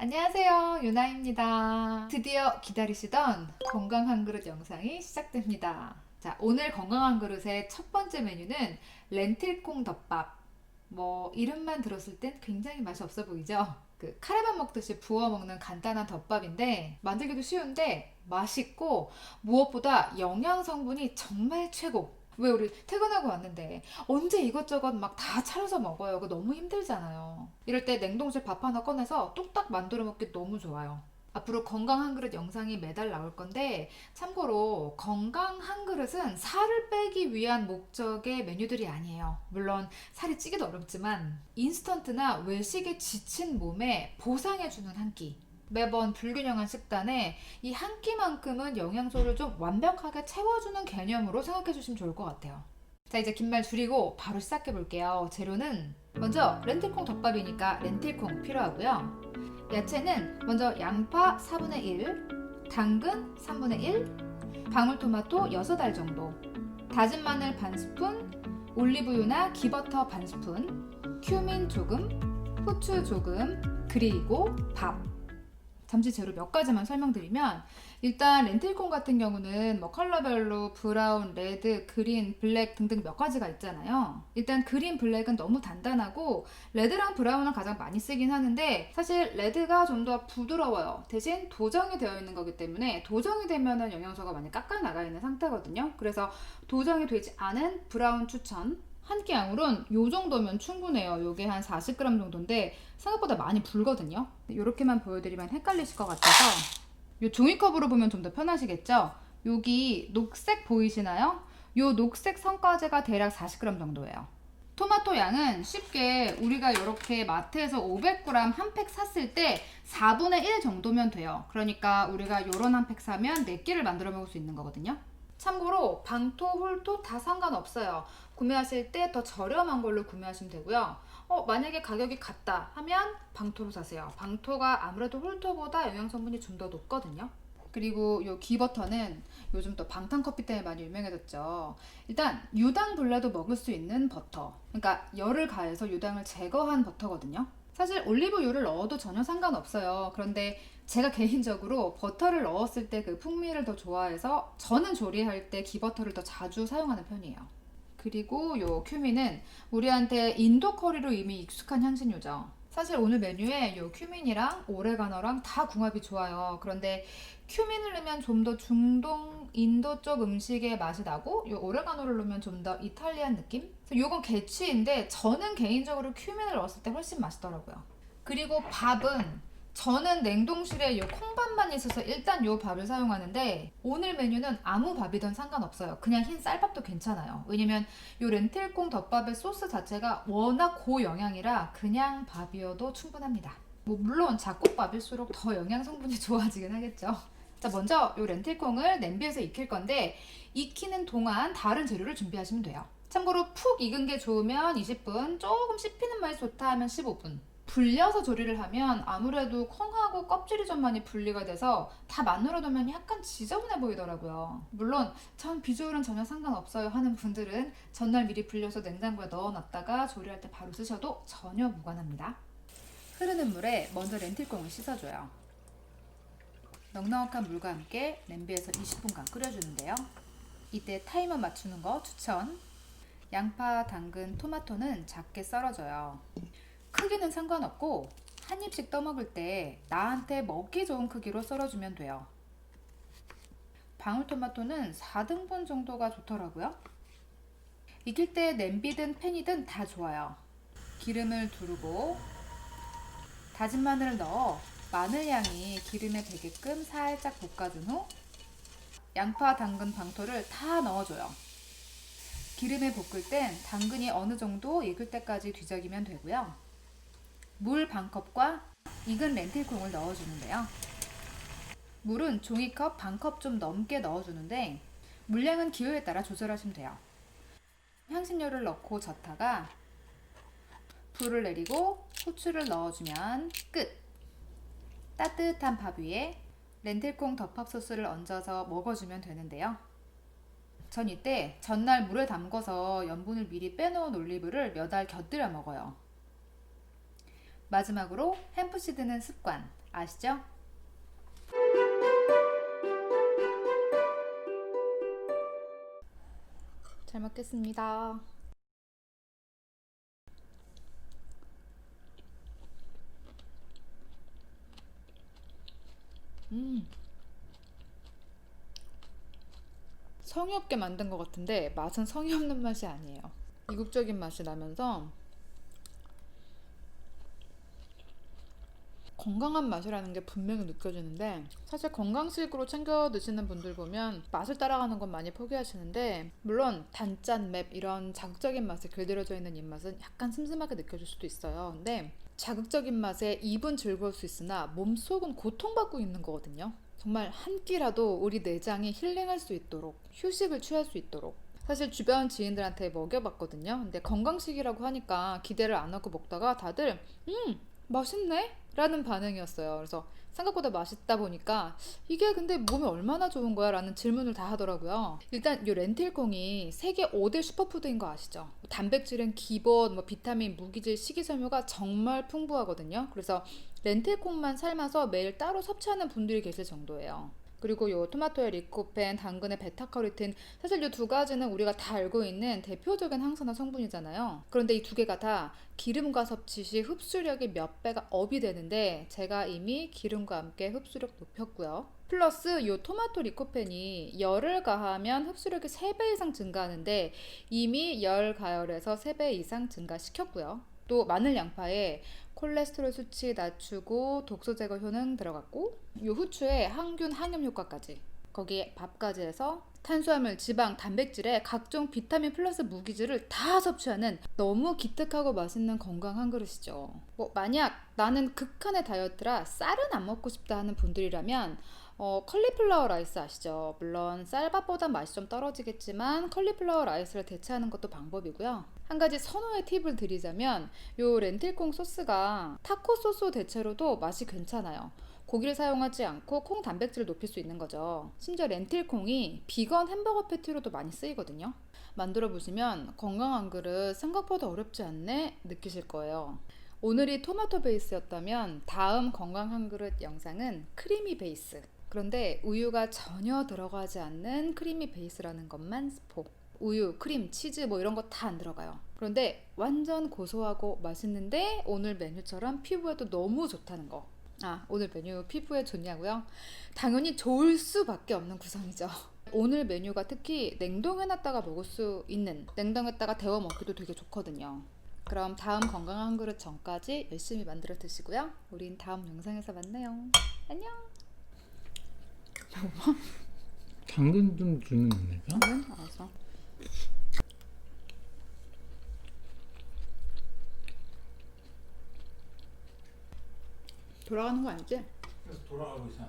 안녕하세요, 유나입니다. 드디어 기다리시던 건강 한 그릇 영상이 시작됩니다. 자, 오늘 건강 한 그릇의 첫 번째 메뉴는 렌틸콩 덮밥. 이름만 들었을 땐 굉장히 맛이 없어 보이죠? 카레밥 먹듯이 부어 먹는 간단한 덮밥인데 만들기도 쉬운데 맛있고 무엇보다 영양 성분이 정말 최고. 왜 우리 퇴근하고 왔는데 언제 이것저것 막 다 차려서 먹어요. 그거 너무 힘들잖아요. 이럴 때 냉동실 밥 하나 꺼내서 뚝딱 만들어 먹기 너무 좋아요. 앞으로 건강 한 그릇 영상이 매달 나올 건데 참고로 건강 한 그릇은 살을 빼기 위한 목적의 메뉴들이 아니에요. 물론 살이 찌기도 어렵지만 인스턴트나 외식에 지친 몸에 보상해주는 한 끼. 매번 불균형한 식단에 이 한 끼만큼은 영양소를 좀 완벽하게 채워주는 개념으로 생각해 주시면 좋을 것 같아요. 자, 이제 긴 말 줄이고 바로 시작해 볼게요. 재료는 먼저 렌틸콩 덮밥이니까 렌틸콩 필요하고요. 야채는 먼저 양파 4분의 1, 당근 3분의 1, 방울토마토 6알 정도, 다진 마늘 반 스푼, 올리브유나 기버터 반 스푼, 큐민 조금, 후추 조금, 그리고 밥. 잠시 재료 몇 가지만 설명드리면, 일단 렌틸콩 같은 경우는 컬러별로 브라운, 레드, 그린, 블랙 등등 몇 가지가 있잖아요. 일단 그린, 블랙은 너무 단단하고 레드랑 브라운을 가장 많이 쓰긴 하는데 사실 레드가 좀 더 부드러워요. 대신 도정이 되어 있는 거기 때문에 도정이 되면은 영양소가 많이 깎아 나가 있는 상태거든요. 그래서 도정이 되지 않은 브라운 추천. 한 끼 양으로는 요 정도면 충분해요. 요게 한 40g 정도인데 생각보다 많이 불거든요. 이렇게만 보여드리면 헷갈리실 것 같아서 요 종이컵으로 보면 좀 더 편하시겠죠? 여기 녹색 보이시나요? 요 녹색 선까지가 대략 40g 정도예요. 토마토 양은 쉽게 우리가 이렇게 마트에서 500g 한 팩 샀을 때 4분의 1 정도면 돼요. 그러니까 우리가 요런 한 팩 사면 4끼를 만들어 먹을 수 있는 거거든요. 참고로 방토, 홀토 다 상관없어요. 구매하실 때 더 저렴한 걸로 구매하시면 되고요. 만약에 가격이 같다 하면 방토로 사세요. 방토가 아무래도 홀토보다 영양성분이 좀 더 높거든요. 그리고 요 기버터는 요즘 또 방탄커피 때문에 많이 유명해졌죠. 일단 유당불내도 먹을 수 있는 버터. 그러니까 열을 가해서 유당을 제거한 버터거든요. 사실 올리브유를 넣어도 전혀 상관없어요. 그런데 제가 개인적으로 버터를 넣었을 때 그 풍미를 더 좋아해서 저는 조리할 때 기버터를 더 자주 사용하는 편이에요. 그리고 요 큐민은 우리한테 인도 커리로 이미 익숙한 향신료죠. 사실 오늘 메뉴에 요 큐민이랑 오레가노랑 다 궁합이 좋아요. 그런데 큐민을 넣으면 좀 더 중동, 인도 쪽 음식의 맛이 나고 요 오레가노를 넣으면 좀 더 이탈리안 느낌? 요건 개취인데 저는 개인적으로 큐민을 넣었을 때 훨씬 맛있더라고요. 그리고 밥은 저는 냉동실에 요 콩밥만 있어서 일단 요 밥을 사용하는데 오늘 메뉴는 아무 밥이든 상관없어요. 그냥 흰 쌀밥도 괜찮아요. 왜냐면 요 렌틸콩 덮밥의 소스 자체가 워낙 고영양이라 그냥 밥이어도 충분합니다. 물론 잡곡밥일수록 더 영양 성분이 좋아지긴 하겠죠. 자, 먼저 요 렌틸콩을 냄비에서 익힐 건데 익히는 동안 다른 재료를 준비하시면 돼요. 참고로 푹 익은 게 좋으면 20분, 조금 씹히는 맛이 좋다 하면 15분. 불려서 조리를 하면 아무래도 콩하고 껍질이 좀 많이 분리가 돼서 다 만으로 넣으면 약간 지저분해 보이더라고요. 물론 전 비주얼은 전혀 상관없어요 하는 분들은 전날 미리 불려서 냉장고에 넣어놨다가 조리할 때 바로 쓰셔도 전혀 무관합니다. 흐르는 물에 먼저 렌틸콩을 씻어줘요. 넉넉한 물과 함께 냄비에서 20분간 끓여주는데요. 이때 타이머 맞추는 거 추천. 양파, 당근, 토마토는 작게 썰어줘요. 크기는 상관없고 한 입씩 떠먹을 때 나한테 먹기 좋은 크기로 썰어주면 돼요. 방울토마토는 4등분 정도가 좋더라고요. 익힐 때 냄비든 팬이든 다 좋아요. 기름을 두르고 다진 마늘을 넣어 마늘 향이 기름에 배게끔 살짝 볶아준 후 양파, 당근, 방토를 다 넣어줘요. 기름에 볶을 땐 당근이 어느 정도 익을 때까지 뒤적이면 되고요. 물 반컵과 익은 렌틸콩을 넣어주는데요. 물은 종이컵 반컵 좀 넘게 넣어주는데 물량은 기호에 따라 조절하시면 돼요. 향신료를 넣고 젓다가 불을 내리고 후추를 넣어주면 끝! 따뜻한 밥 위에 렌틸콩 덮밥 소스를 얹어서 먹어주면 되는데요. 전 이때 전날 물에 담궈서 염분을 미리 빼놓은 올리브를 몇 알 곁들여 먹어요. 마지막으로 햄프 시드는 습관. 아시죠? 잘 먹겠습니다. 성의 없게 만든 것 같은데 맛은 성의 없는 맛이 아니에요. 이국적인 맛이 나면서 건강한 맛이라는 게 분명히 느껴지는데, 사실 건강식으로 챙겨 드시는 분들 보면 맛을 따라가는 건 많이 포기하시는데, 물론 단짠 맵 이런 자극적인 맛이 길들여져 있는 입맛은 약간 슴슴하게 느껴질 수도 있어요. 근데 자극적인 맛에 입은 즐거울 수 있으나 몸속은 고통받고 있는 거거든요. 정말 한 끼라도 우리 내장이 힐링할 수 있도록, 휴식을 취할 수 있도록 사실 주변 지인들한테 먹여봤거든요. 근데 건강식이라고 하니까 기대를 안 하고 먹다가 다들 맛있네? 라는 반응이었어요. 그래서 생각보다 맛있다 보니까 이게 근데 몸에 얼마나 좋은 거야? 라는 질문을 다 하더라고요. 일단 이 렌틸콩이 세계 5대 슈퍼푸드인 거 아시죠? 단백질은 기본, 비타민, 무기질, 식이섬유가 정말 풍부하거든요. 그래서 렌틸콩만 삶아서 매일 따로 섭취하는 분들이 계실 정도예요. 그리고 요 토마토의 리코펜, 당근의 베타카로틴, 사실 이 두 가지는 우리가 다 알고 있는 대표적인 항산화 성분이잖아요. 그런데 이 두 개가 다 기름과 섭취 시 흡수력이 몇 배가 업이 되는데, 제가 이미 기름과 함께 흡수력 높였고요. 플러스 요 토마토 리코펜이 열을 가하면 흡수력이 3배 이상 증가하는데, 이미 열 가열에서 3배 이상 증가시켰고요. 또 마늘 양파에 콜레스테롤 수치 낮추고 독소 제거 효능 들어갔고, 요 후추에 항균 항염 효과까지, 거기에 밥까지 해서 탄수화물, 지방, 단백질에 각종 비타민 플러스 무기질을 다 섭취하는 너무 기특하고 맛있는 건강 한 그릇이죠. 만약 나는 극한의 다이어트라 쌀은 안 먹고 싶다 하는 분들이라면 컬리플라워 라이스 아시죠? 물론 쌀밥보다 맛이 좀 떨어지겠지만 컬리플라워 라이스를 대체하는 것도 방법이고요. 한 가지 선호의 팁을 드리자면 요 렌틸콩 소스가 타코 소스 대체로도 맛이 괜찮아요. 고기를 사용하지 않고 콩 단백질을 높일 수 있는 거죠. 심지어 렌틸콩이 비건 햄버거 패티로도 많이 쓰이거든요. 만들어 보시면 건강한 그릇 생각보다 어렵지 않네 느끼실 거예요. 오늘이 토마토 베이스였다면 다음 건강 한 그릇 영상은 크리미 베이스. 그런데 우유가 전혀 들어가지 않는 크리미 베이스라는 것만 스포. 우유, 크림, 치즈 이런 거 다 안 들어가요. 그런데 완전 고소하고 맛있는데 오늘 메뉴처럼 피부에도 너무 좋다는 거. 오늘 메뉴 피부에 좋냐고요? 당연히 좋을 수밖에 없는 구성이죠. 오늘 메뉴가 특히 냉동해놨다가 먹을 수 있는, 냉동했다가 데워 먹기도 되게 좋거든요. 그럼 다음 건강한 한 그릇 전까지 열심히 만들어 드시고요. 우린 다음 영상에서 만나요. 안녕. 당근 좀 주면 안 될까? 응, 알았어. 돌아가는 거 아니지? 그래서 돌아가고 있어.